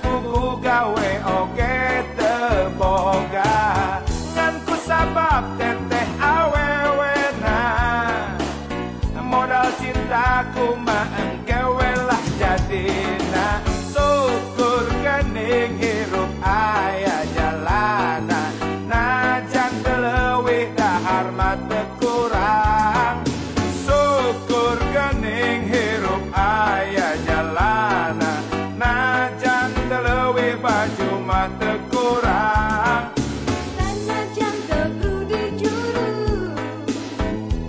pugu gawe oge teboga ngan ku sabab teteh awewena modal cintaku mah engkewe lah jadina syukur gening hirup aya jalana najan teu leuwih dahar mah teu kurang syukur gening hirup aya jalana najan teu leuwih baju mah teu kurang Sanajan teu di juru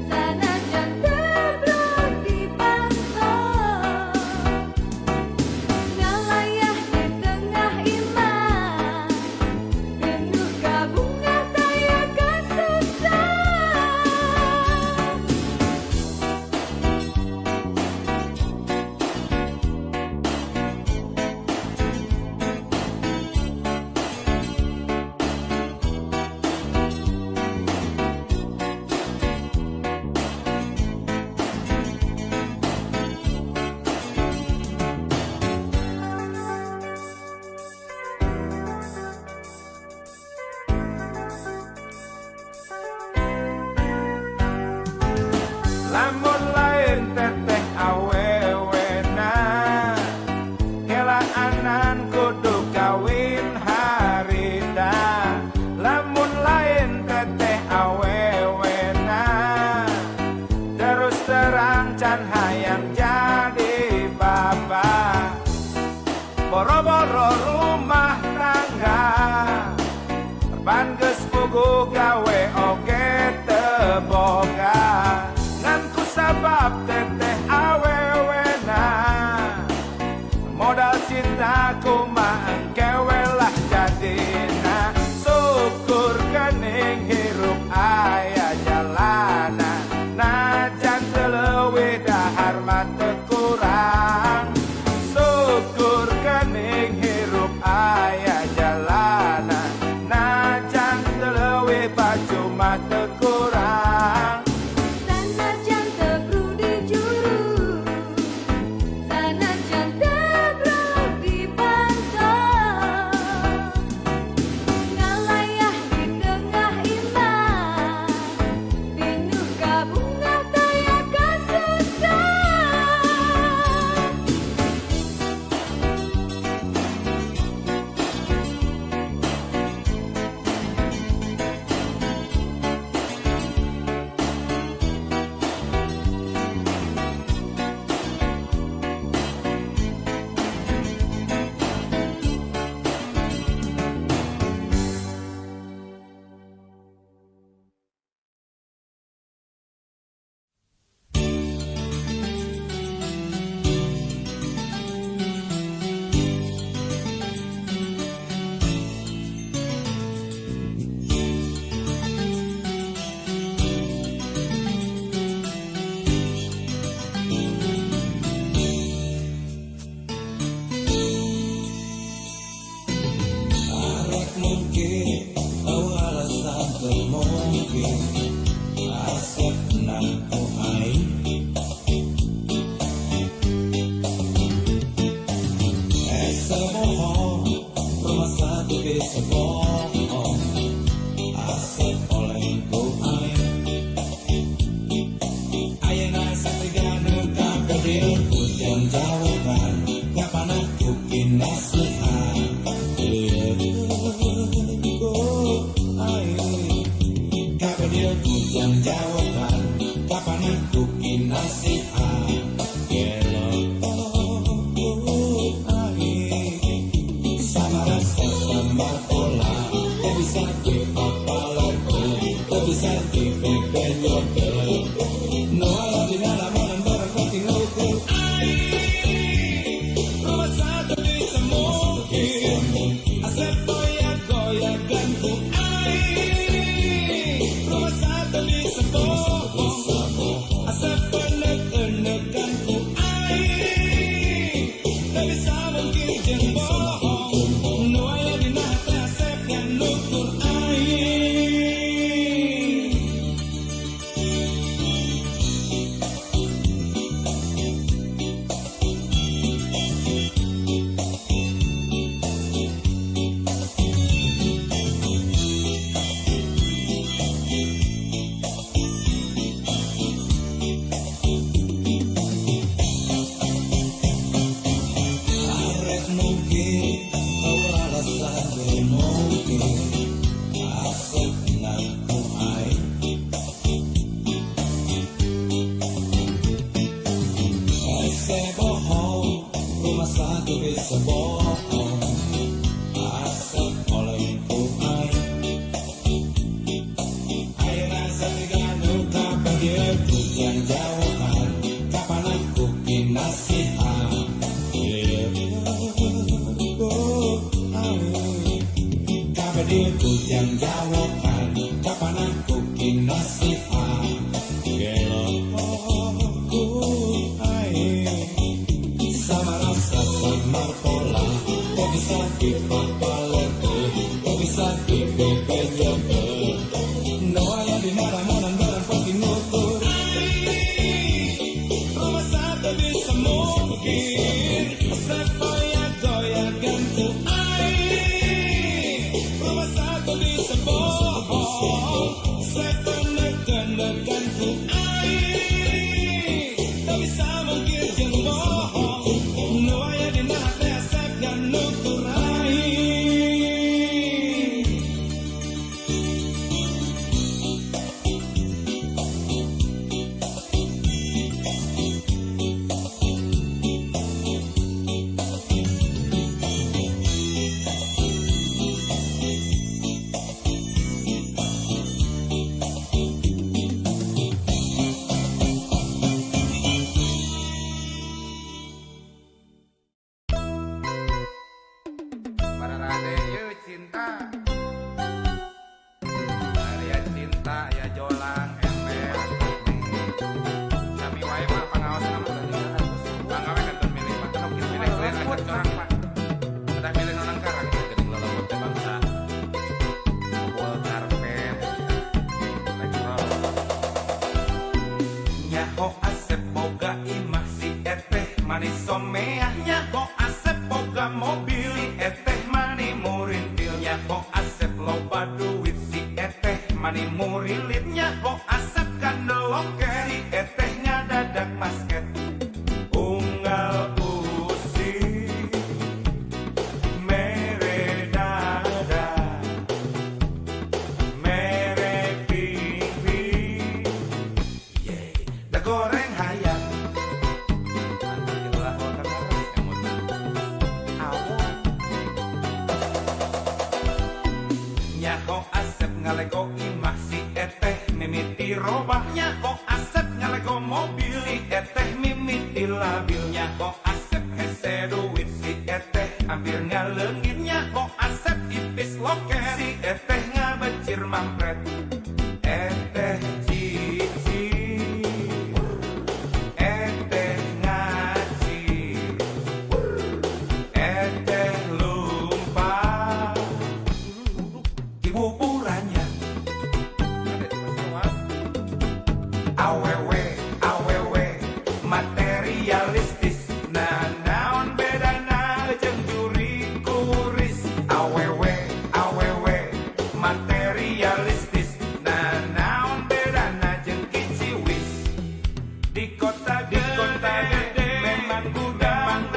sanajan teu di pantau ngalayah di tengah iman penuh kabunga daya kasusah lamun lain teteh awewena kelaanan kudu kawin harita lamun lain teteh awewena terus terang can hayang jadi bapak boro-boro rumah tangga ban geus pugu gawe oge teboga ngan ku sabab teteh awewena modal cintaku mah engkewe lah jadina syukur gening hirup aya jalana najan teu leuwih dahar mah teu kurang syukur gening hirup aya jalana najan teu leuwih baju mah teu kurang Sanajan teu di juru sanajan teu di pantau ngalayah di tengah iman penuh kabunga daya kasusah hadirku yang jawaban kapan aku kinasihan gelokku air sama rasa sama pola kok bisa dipapalete kok bisa dipepejete no ayah di naramonan barang penting ngukur rumah satu bisa mungkin sepoya-goyakan tuh air rumah satu bisa bohong sepenek-penekan tuh air tak bisa mungkin yang bohong no ayah di nate asap dan nukur air Para rade ye cinta Aya cinta ya jolang ember Kami wae mah pangaos nama Pangawe kantor milih mah Kalau kita milih kalian akan corang pak Udah milih nonang karang Gede ngelolong teh bangsa Buat karpet Elektrol Nyaho asep boga imah si eteh manis someah Nyaho asep boga mobil si eteh mani murintil Nyaho asep loba duit si eteh mani murilit Nyaho asep kandeloke si eteh ngadadak basket Unggal usi mere dada mere pipi da goreng hayam Itulah hotel emot awon Nyaho asep ngalego imah si eteh mimiti robah Nyaho asep ngalego mobil si eteh mimiti labil Nyaho asep hese duit si eteh hampir ngaleungit Nyaho asep ipis loke si eteh ngabecir mampret eteh cici eteh ngaci eteh lupa kibuburannya awewe awewe materialistis nah naon bedana jeung juri kuris awewe awewe materialistis nah naon bedana jeung kiciwis di kota gede memang gudang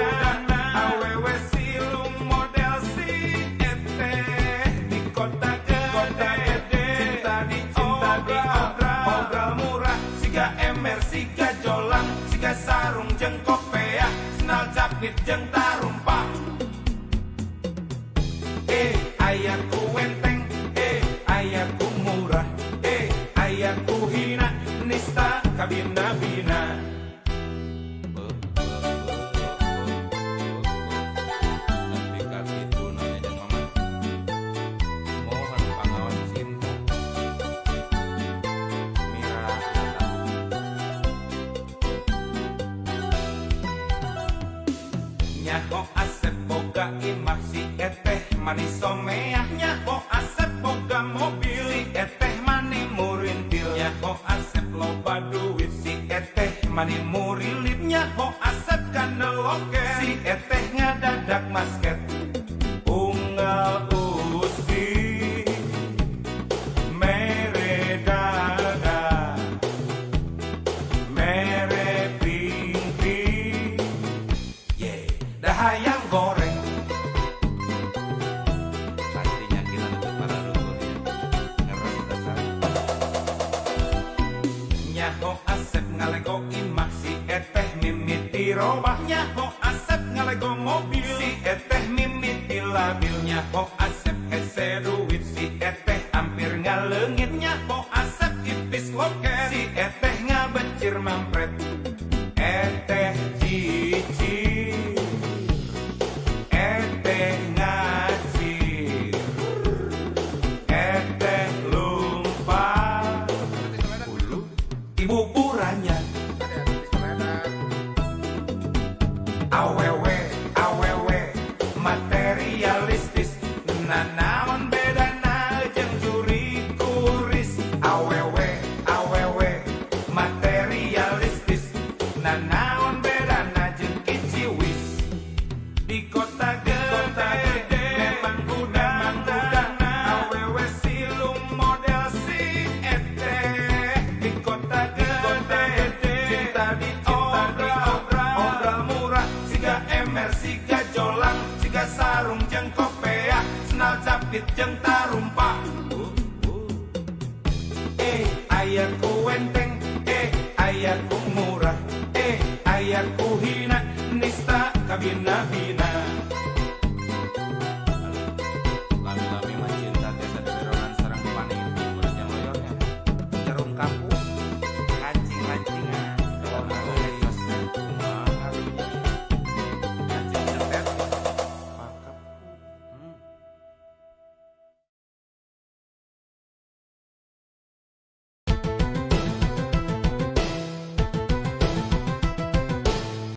awewe silung model si eteh di kota gede cinta di obral murah siga emer siga jolang siga sarung jeung kopeah sendal capit jeung tarumpah aya ku wenteng aya ku murah aya ku hina nista kabina-bina Nyaho asep boga imah si eteh manis someah Nyaho asep boga mobil si eteh mani murintil Nyaho asep loba duit si eteh mani murilit Nyaho asep kandeloke si eteh ngadadak basket unggal usi mere dada mere pingpi dahayang goreng pastinya kita untuk para dukun ngeres dasar Nyaho asep ngalego imah si eteh mimiti robah Nyaho asep ngalego mobil si eteh mimiti labil Nyaho asep hese duit si eteh hampir ngaleungit Nyaho asep ipis loke si eteh ngabecir mampret eteh cici eteh ngaci Nanaon bedana jeung juri kuris, awewe awewe materialistis. Nanaon bedana jeung kiciwis. Di kota gede memang udang-udang, awewe silung model si eteh. Di kota gede cinta diobral, obral murah, siga emer, siga jolang, siga sarung jeung kopea, senal capit jeung tarumpa. Aya ku enteng, aya ku murah, aya ku hina, nista kabina.